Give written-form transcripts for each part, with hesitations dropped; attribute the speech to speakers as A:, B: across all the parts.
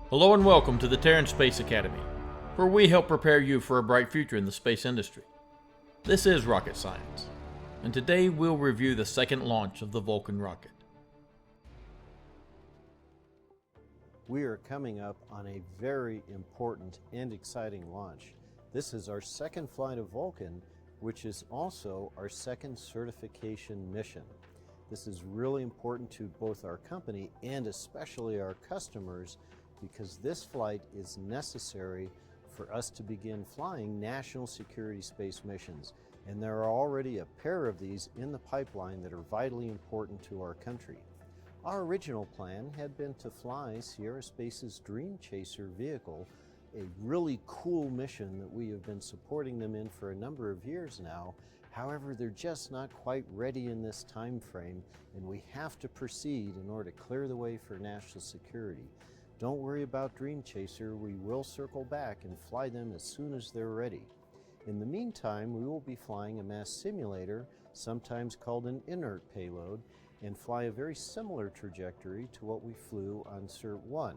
A: Hello and welcome to the Terran Space Academy, where we help prepare you for a bright future in the space industry. This is rocket science, and today we'll review the second launch of the Vulcan rocket.
B: We are coming up on a very important and exciting launch. This is our second flight of Vulcan, which is also our second certification mission. This is really important to both our company and especially our customers, because this flight is necessary for us to begin flying national security space missions. And there are already a pair of these in the pipeline that are vitally important to our country. Our original plan had been to fly Sierra Space's Dream Chaser vehicle, a really cool mission that we have been supporting them in for a number of years now. However, they're just not quite ready in this time frame, and we have to proceed in order to clear the way for national security. Don't worry about Dream Chaser, we will circle back and fly them as soon as they're ready. In the meantime, we will be flying a mass simulator, sometimes called an inert payload, and fly a very similar trajectory to what we flew on CERT-1.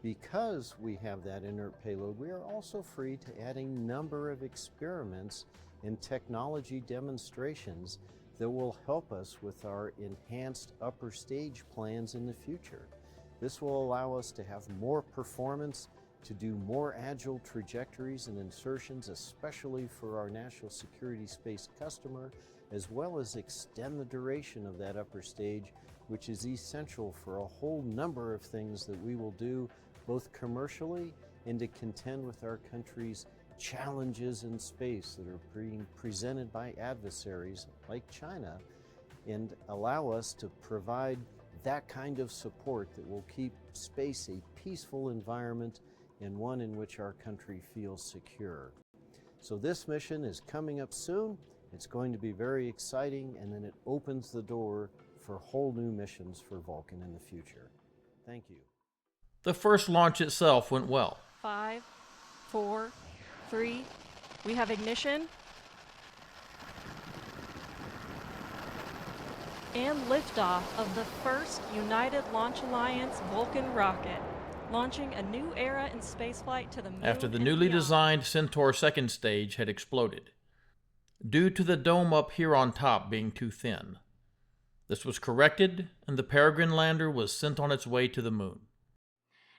B: Because we have that inert payload, we are also free to add a number of experiments and technology demonstrations that will help us with our enhanced upper stage plans in the future. This will allow us to have more performance, to do more agile trajectories and insertions, especially for our national security space customer, as well as extend the duration of that upper stage, which is essential for a whole number of things that we will do both commercially and to contend with our country's challenges in space that are being presented by adversaries like China, and allow us to provide that kind of support that will keep space a peaceful environment and one in which our country feels secure. So this mission is coming up soon. It's going to be very exciting, and then it opens the door for whole new missions for Vulcan in the future. Thank you.
A: The first launch itself went well.
C: 5, 4, 3, we have ignition. And liftoff of the first United Launch Alliance Vulcan rocket, launching a new era in spaceflight to the moon.
A: After the newly designed Centaur second stage had exploded, due to the dome up here on top being too thin. This was corrected, and the Peregrine lander was sent on its way to the moon.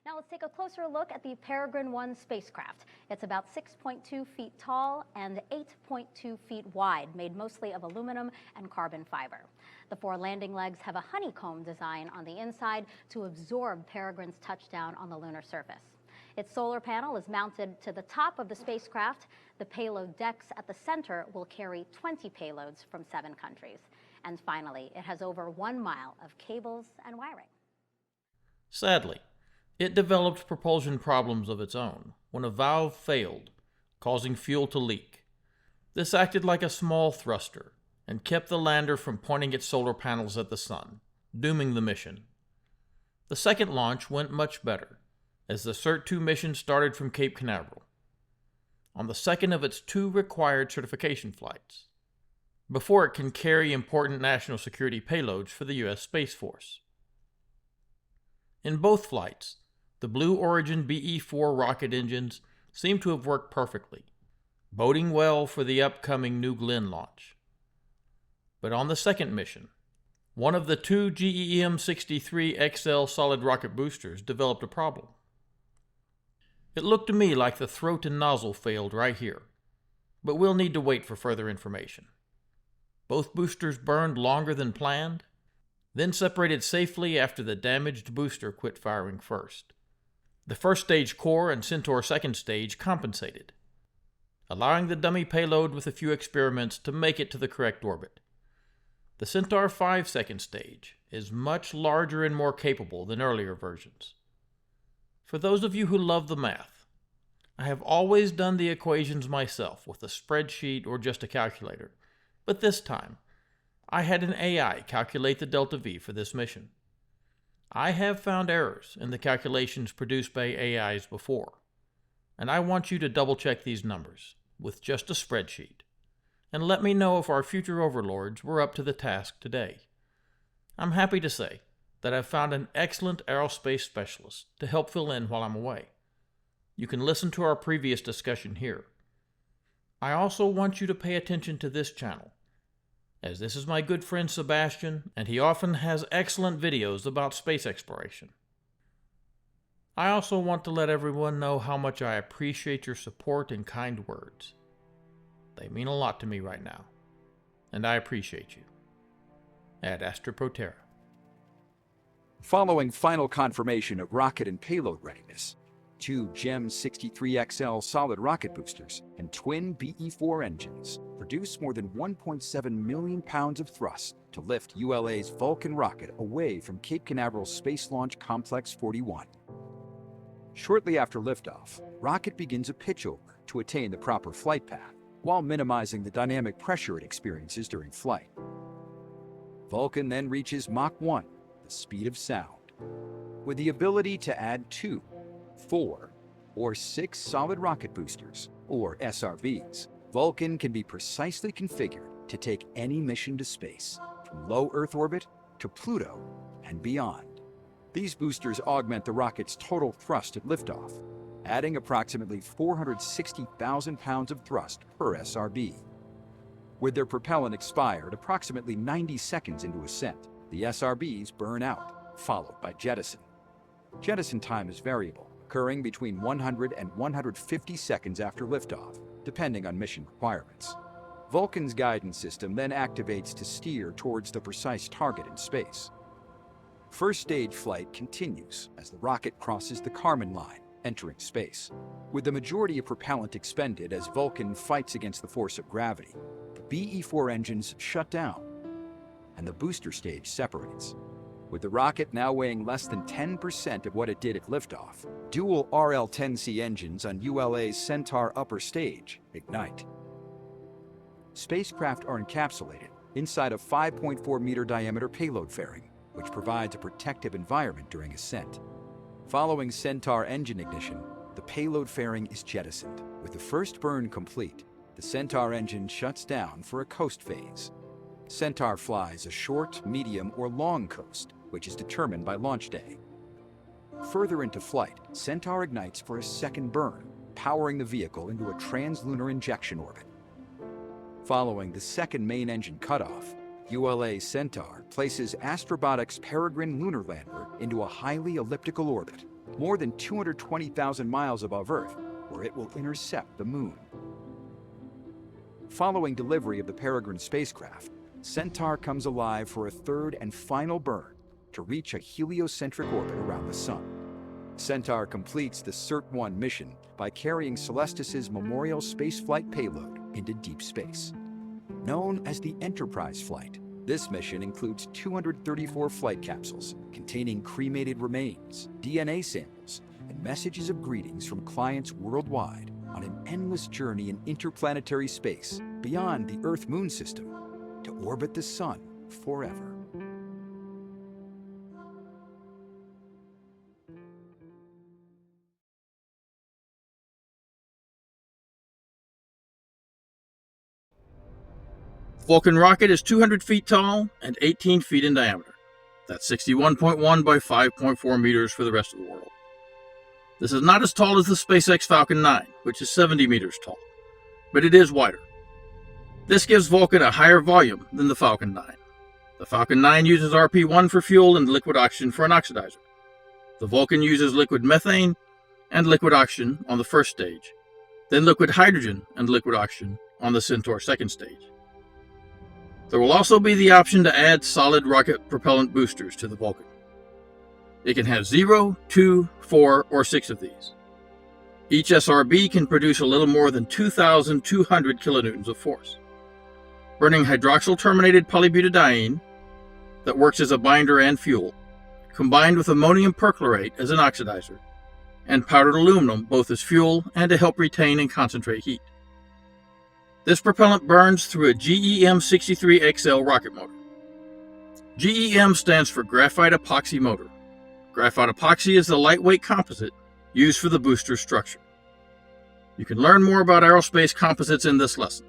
D: Now let's take a closer look at the Peregrine 1 spacecraft. It's about 6.2 feet tall and 8.2 feet wide, made mostly of aluminum and carbon fiber. The 4 landing legs have a honeycomb design on the inside to absorb Peregrine's touchdown on the lunar surface. Its solar panel is mounted to the top of the spacecraft. The payload decks at the center will carry 20 payloads from 7 countries. And finally, it has over 1 mile of cables and wiring.
A: Sadly, it developed propulsion problems of its own when a valve failed, causing fuel to leak. This acted like a small thruster and kept the lander from pointing its solar panels at the sun, dooming the mission. The second launch went much better, as the CERT-2 mission started from Cape Canaveral, on the second of its 2 required certification flights, before it can carry important national security payloads for the U.S. Space Force. In both flights, the Blue Origin BE-4 rocket engines seem to have worked perfectly, boding well for the upcoming New Glenn launch. But on the second mission, one of the 2 GEM-63XL solid rocket boosters developed a problem. It looked to me like the throat and nozzle failed right here, but we'll need to wait for further information. Both boosters burned longer than planned, then separated safely after the damaged booster quit firing first. The first stage core and Centaur second stage compensated, allowing the dummy payload with a few experiments to make it to the correct orbit. The Centaur 5 second stage is much larger and more capable than earlier versions. For those of you who love the math, I have always done the equations myself with a spreadsheet or just a calculator, but this time, I had an AI calculate the delta V for this mission. I have found errors in the calculations produced by AIs before, and I want you to double check these numbers. with just a spreadsheet, and let me know if our future overlords were up to the task today. I'm happy to say that I've found an excellent aerospace specialist to help fill in while I'm away. You can listen to our previous discussion here. I also want you to pay attention to this channel, as this is my good friend Sebastian, and he often has excellent videos about space exploration. I also want to let everyone know how much I appreciate your support and kind words. They mean a lot to me right now, and I appreciate you. At Astra Pro Terra.
E: Following final confirmation of rocket and payload readiness, 2 GEM 63XL solid rocket boosters and twin BE-4 engines produce more than 1.7 million pounds of thrust to lift ULA's Vulcan rocket away from Cape Canaveral Space Launch Complex 41. Shortly after liftoff, rocket begins a pitchover to attain the proper flight path, while minimizing the dynamic pressure it experiences during flight. Vulcan then reaches Mach 1, the speed of sound, with the ability to add 2, 4, or 6 solid rocket boosters, or SRBs. Vulcan can be precisely configured to take any mission to space, from low Earth orbit to Pluto and beyond. These boosters augment the rocket's total thrust at liftoff, adding approximately 460,000 pounds of thrust per SRB. With their propellant expired approximately 90 seconds into ascent, the SRBs burn out, followed by jettison. Jettison time is variable, occurring between 100 and 150 seconds after liftoff, depending on mission requirements. Vulcan's guidance system then activates to steer towards the precise target in space. First stage flight continues as the rocket crosses the Kármán line, entering space. With the majority of propellant expended as Vulcan fights against the force of gravity, the BE-4 engines shut down, and the booster stage separates. With the rocket now weighing less than 10% of what it did at liftoff, dual RL-10C engines on ULA's Centaur upper stage ignite. Spacecraft are encapsulated inside a 5.4-meter diameter payload fairing, which provides a protective environment during ascent. Following Centaur engine ignition, the payload fairing is jettisoned. With the first burn complete, the Centaur engine shuts down for a coast phase. Centaur flies a short, medium, or long coast, which is determined by launch day. Further into flight, Centaur ignites for a second burn, powering the vehicle into a translunar injection orbit. Following the second main engine cutoff, ULA Centaur places Astrobotic's Peregrine lunar lander into a highly elliptical orbit, more than 220,000 miles above Earth, where it will intercept the Moon. Following delivery of the Peregrine spacecraft, Centaur comes alive for a third and final burn to reach a heliocentric orbit around the Sun. Centaur completes the CERT-1 mission by carrying Celestis' Memorial spaceflight payload into deep space. Known as the Enterprise flight, this mission includes 234 flight capsules containing cremated remains, DNA samples, and messages of greetings from clients worldwide on an endless journey in interplanetary space beyond the Earth-Moon system to orbit the Sun forever.
A: Vulcan Rocket is 200 feet tall and 18 feet in diameter. That's 61.1 by 5.4 meters for the rest of the world. This is not as tall as the SpaceX Falcon 9, which is 70 meters tall, but it is wider. This gives Vulcan a higher volume than the Falcon 9. The Falcon 9 uses RP-1 for fuel and liquid oxygen for an oxidizer. The Vulcan uses liquid methane and liquid oxygen on the first stage, then liquid hydrogen and liquid oxygen on the Centaur second stage. There will also be the option to add solid rocket propellant boosters to the Vulcan. It can have 0, 2, 4, or 6 of these. Each SRB can produce a little more than 2,200 kilonewtons of force. Burning hydroxyl-terminated polybutadiene that works as a binder and fuel, combined with ammonium perchlorate as an oxidizer, and powdered aluminum both as fuel and to help retain and concentrate heat. This propellant burns through a GEM 63XL rocket motor. GEM stands for Graphite Epoxy Motor. Graphite epoxy is the lightweight composite used for the booster structure. You can learn more about aerospace composites in this lesson.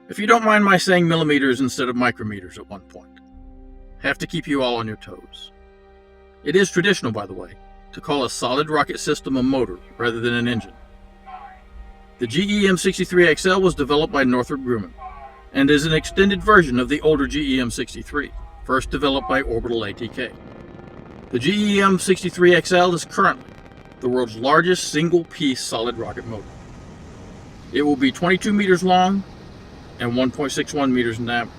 A: If you don't mind my saying millimeters instead of micrometers at one point. Have to keep you all on your toes. It is traditional, by the way, to call a solid rocket system a motor rather than an engine. The GE-M63XL was developed by Northrop Grumman and is an extended version of the older GE-M63, first developed by Orbital ATK. The GE-M63XL is currently the world's largest single-piece solid rocket motor. It will be 22 meters long and 1.61 meters in diameter.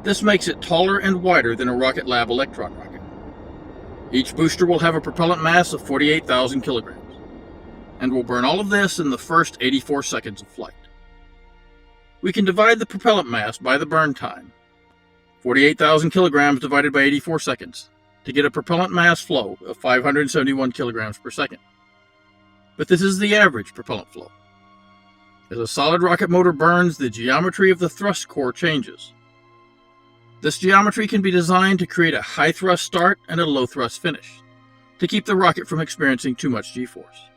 A: This makes it taller and wider than a Rocket Lab Electron rocket. Each booster will have a propellant mass of 48,000 kilograms and will burn all of this in the first 84 seconds of flight. We can divide the propellant mass by the burn time, 48,000 kilograms divided by 84 seconds, to get a propellant mass flow of 571 kilograms per second. But this is the average propellant flow. As a solid rocket motor burns, the geometry of the thrust core changes. This geometry can be designed to create a high thrust start and a low thrust finish, to keep the rocket from experiencing too much G-force.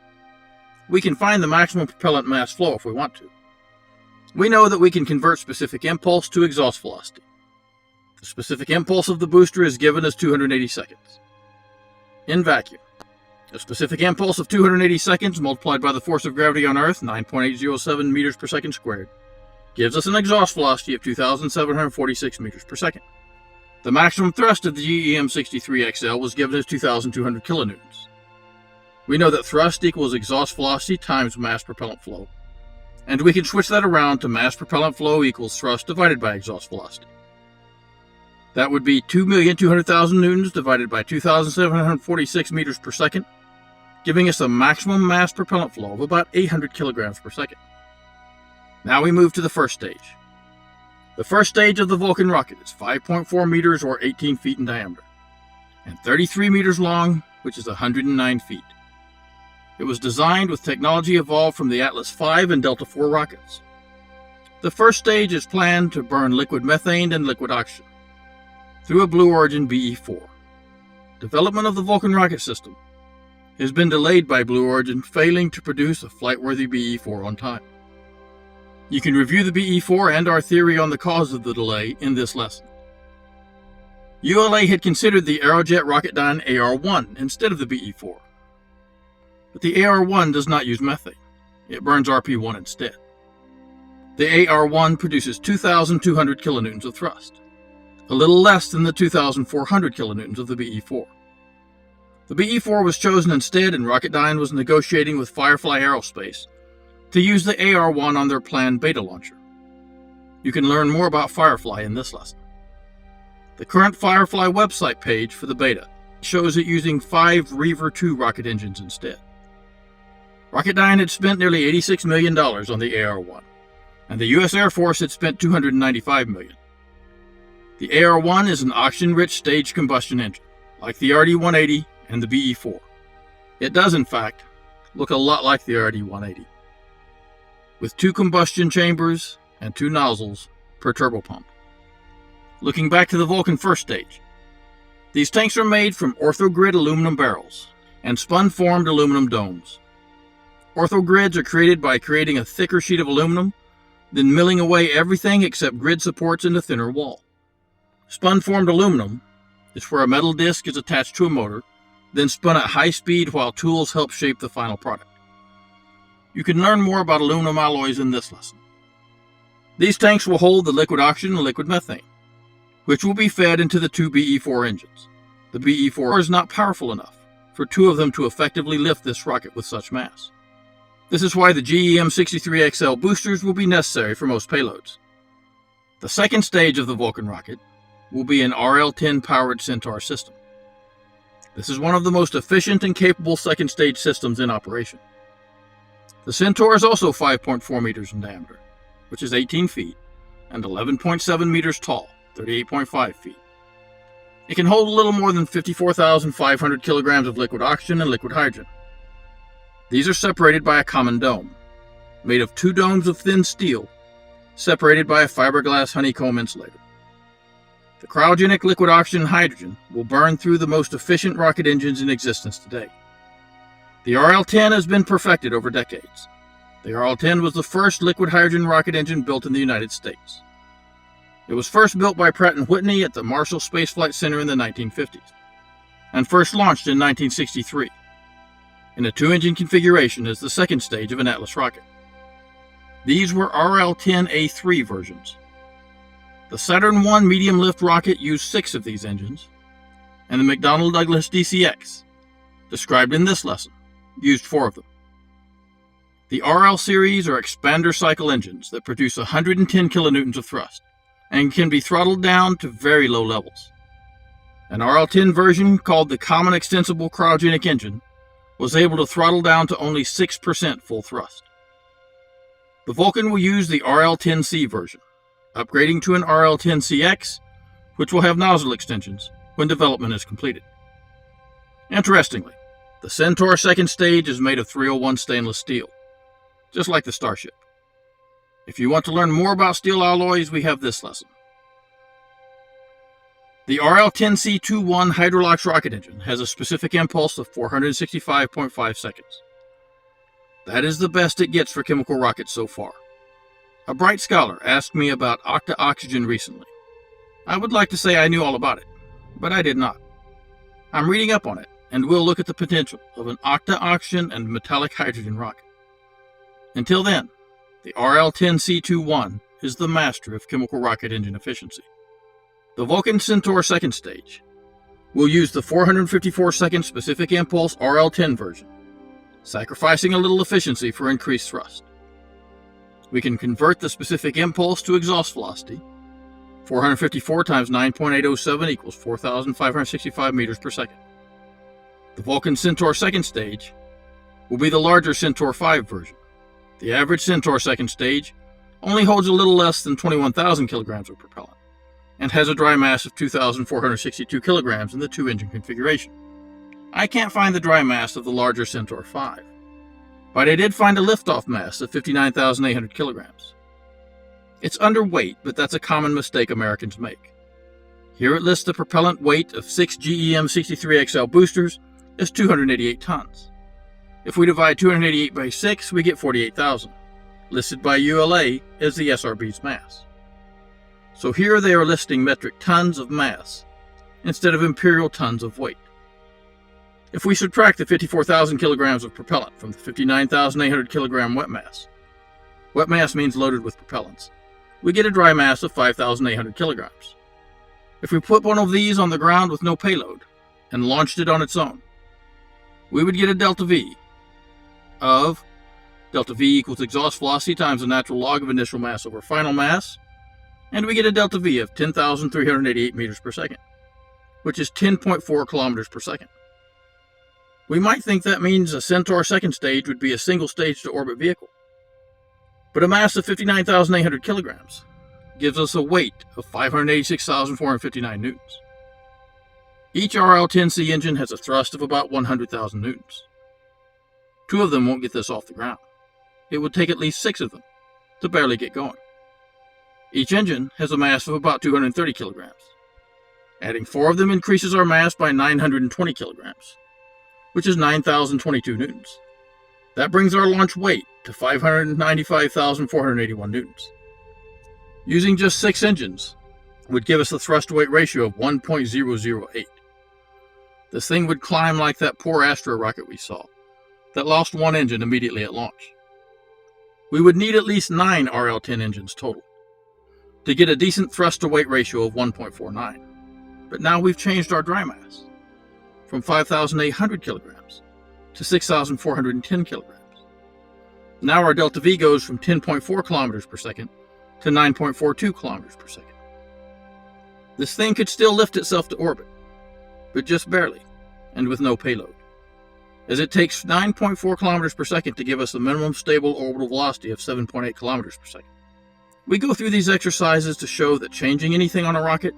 A: We can find the maximum propellant mass flow if we want to. We know that we can convert specific impulse to exhaust velocity. The specific impulse of the booster is given as 280 seconds. In vacuum, a specific impulse of 280 seconds multiplied by the force of gravity on Earth, 9.807 meters per second squared, gives us an exhaust velocity of 2,746 meters per second. The maximum thrust of the GE-M63XL was given as 2,200 kilonewtons. We know that thrust equals exhaust velocity times mass propellant flow, and we can switch that around to mass propellant flow equals thrust divided by exhaust velocity. That would be 2,200,000 newtons divided by 2,746 meters per second, giving us a maximum mass propellant flow of about 800 kilograms per second. Now we move to the first stage. The first stage of the Vulcan rocket is 5.4 meters or 18 feet in diameter, and 33 meters long, which is 109 feet. It was designed with technology evolved from the Atlas V and Delta IV rockets. The first stage is planned to burn liquid methane and liquid oxygen through a Blue Origin BE-4. Development of the Vulcan rocket system has been delayed by Blue Origin failing to produce a flight-worthy BE-4 on time. You can review the BE-4 and our theory on the cause of the delay in this lesson. ULA had considered the Aerojet Rocketdyne AR-1 instead of the BE-4. But the AR-1 does not use methane. It burns RP-1 instead. The AR-1 produces 2,200 kilonewtons of thrust, a little less than the 2,400 kilonewtons of the BE-4. The BE-4 was chosen instead, and Rocketdyne was negotiating with Firefly Aerospace to use the AR-1 on their planned beta launcher. You can learn more about Firefly in this lesson. The current Firefly website page for the beta shows it using 5 Reaver 2 rocket engines instead. Rocketdyne had spent nearly $86 million on the AR-1, and the U.S. Air Force had spent $295 million. The AR-1 is an oxygen-rich staged combustion engine, like the RD-180 and the BE-4. It does, in fact, look a lot like the RD-180, with 2 combustion chambers and 2 nozzles per turbopump. Looking back to the Vulcan first stage, these tanks are made from orthogrid aluminum barrels and spun-formed aluminum domes. Orthogrids are created by creating a thicker sheet of aluminum, then milling away everything except grid supports in the thinner wall. Spun-formed aluminum is where a metal disc is attached to a motor, then spun at high speed while tools help shape the final product. You can learn more about aluminum alloys in this lesson. These tanks will hold the liquid oxygen and liquid methane, which will be fed into the 2 BE-4 engines. The BE-4 is not powerful enough for 2 of them to effectively lift this rocket with such mass. This is why the GE-M63XL boosters will be necessary for most payloads. The second stage of the Vulcan rocket will be an RL-10-powered Centaur system. This is one of the most efficient and capable second-stage systems in operation. The Centaur is also 5.4 meters in diameter, which is 18 feet, and 11.7 meters tall, 38.5 feet. It can hold a little more than 54,500 kilograms of liquid oxygen and liquid hydrogen. These are separated by a common dome, made of 2 domes of thin steel, separated by a fiberglass honeycomb insulator. The cryogenic liquid oxygen and hydrogen will burn through the most efficient rocket engines in existence today. The RL-10 has been perfected over decades. The RL-10 was the first liquid hydrogen rocket engine built in the United States. It was first built by Pratt & Whitney at the Marshall Space Flight Center in the 1950s, and first launched in 1963, in a 2-engine configuration as the second stage of an Atlas rocket. These were RL-10A3 versions. The Saturn I medium-lift rocket used 6 of these engines, and the McDonnell Douglas DCX, described in this lesson, used 4 of them. The RL series are expander cycle engines that produce 110 kilonewtons of thrust and can be throttled down to very low levels. An RL-10 version, called the Common Extensible Cryogenic Engine, was able to throttle down to only 6% full thrust. The Vulcan will use the RL-10C version, upgrading to an RL-10CX, which will have nozzle extensions when development is completed. Interestingly, the Centaur second stage is made of 301 stainless steel, just like the Starship. If you want to learn more about steel alloys, we have this lesson. The RL-10C21 Hydrolox rocket engine has a specific impulse of 465.5 seconds. That is the best it gets for chemical rockets so far. A bright scholar asked me about octa-oxygen recently. I would like to say I knew all about it, but I did not. I'm reading up on it, and we'll look at the potential of an octa-oxygen and metallic hydrogen rocket. Until then, the RL-10C21 is the master of chemical rocket engine efficiency. The Vulcan Centaur second stage will use the 454-second specific impulse RL-10 version, sacrificing a little efficiency for increased thrust. We can convert the specific impulse to exhaust velocity. 454 times 9.807 equals 4,565 meters per second. The Vulcan Centaur second stage will be the larger Centaur 5 version. The average Centaur second stage only holds a little less than 21,000 kilograms of propellant and has a dry mass of 2,462 kilograms in the 2-engine configuration. I can't find the dry mass of the larger Centaur 5, but I did find a liftoff mass of 59,800 kilograms. It's underweight, but that's a common mistake Americans make. Here it lists the propellant weight of 6 GEM 63XL boosters as 288 tons. If we divide 288 by 6, we get 48,000, listed by ULA as the SRB's mass. So here they are listing metric tons of mass instead of imperial tons of weight. If we subtract the 54,000 kilograms of propellant from the 59,800 kilogram wet mass means loaded with propellants, we get a dry mass of 5,800 kilograms. If we put one of these on the ground with no payload and launched it on its own, we would get a delta V of delta V equals exhaust velocity times the natural log of initial mass over final mass, and we get a delta V of 10,388 meters per second, which is 10.4 kilometers per second. We might think that means a Centaur second stage would be a single stage to orbit vehicle, but a mass of 59,800 kilograms gives us a weight of 586,459 newtons. Each RL-10C engine has a thrust of about 100,000 newtons. 2 of them won't get this off the ground. It would take at least 6 of them to barely get going. Each engine has a mass of about 230 kilograms. Adding 4 of them increases our mass by 920 kilograms, which is 9,022 newtons. That brings our launch weight to 595,481 newtons. Using just 6 engines would give us a thrust-to-weight ratio of 1.008. This thing would climb like that poor Astra rocket we saw, that lost 1 engine immediately at launch. We would need at least 9 RL-10 engines total to get a decent thrust-to-weight ratio of 1.49. But now we've changed our dry mass from 5,800 kilograms to 6,410 kilograms. Now our delta V goes from 10.4 kilometers per second to 9.42 kilometers per second. This thing could still lift itself to orbit, but just barely, and with no payload, as it takes 9.4 kilometers per second to give us a minimum stable orbital velocity of 7.8 kilometers per second. We go through these exercises to show that changing anything on a rocket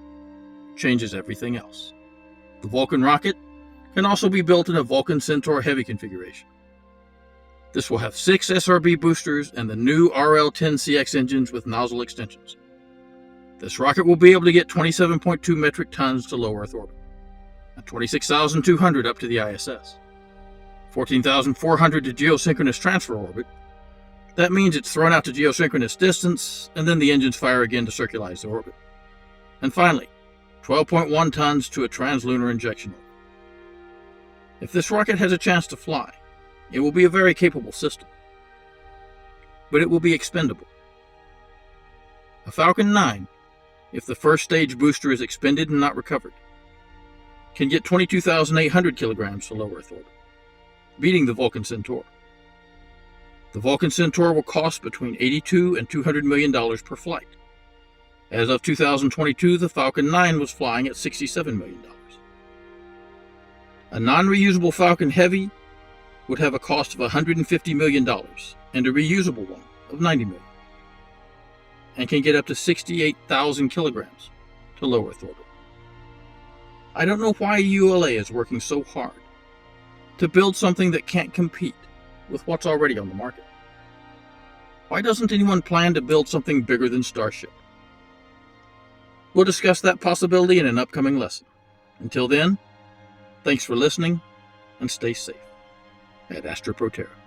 A: changes everything else. The Vulcan rocket can also be built in a Vulcan Centaur Heavy configuration. This will have 6 SRB boosters and the new RL-10CX engines with nozzle extensions. This rocket will be able to get 27.2 metric tons to low Earth orbit, and 26,200 up to the ISS, 14,400 to geosynchronous transfer orbit, That means it's thrown out to geosynchronous distance, and then the engines fire again to circularize the orbit. And finally, 12.1 tons to a translunar injection orbit. If this rocket has a chance to fly, it will be a very capable system. But it will be expendable. A Falcon 9, if the first stage booster is expended and not recovered, can get 22,800 kilograms to low Earth orbit, beating the Vulcan Centaur. The Vulcan Centaur will cost between $82 and $200 million per flight. As of 2022, the Falcon 9 was flying at $67 million. A non-reusable Falcon Heavy would have a cost of $150 million and a reusable one of $90 million, and can get up to 68,000 kilograms to low Earth orbit. I don't know why ULA is working so hard to build something that can't compete with what's already on the market. Why doesn't anyone plan to build something bigger than Starship? We'll discuss that possibility in an upcoming lesson. Until then, thanks for listening, and stay safe at Astra Pro Terra.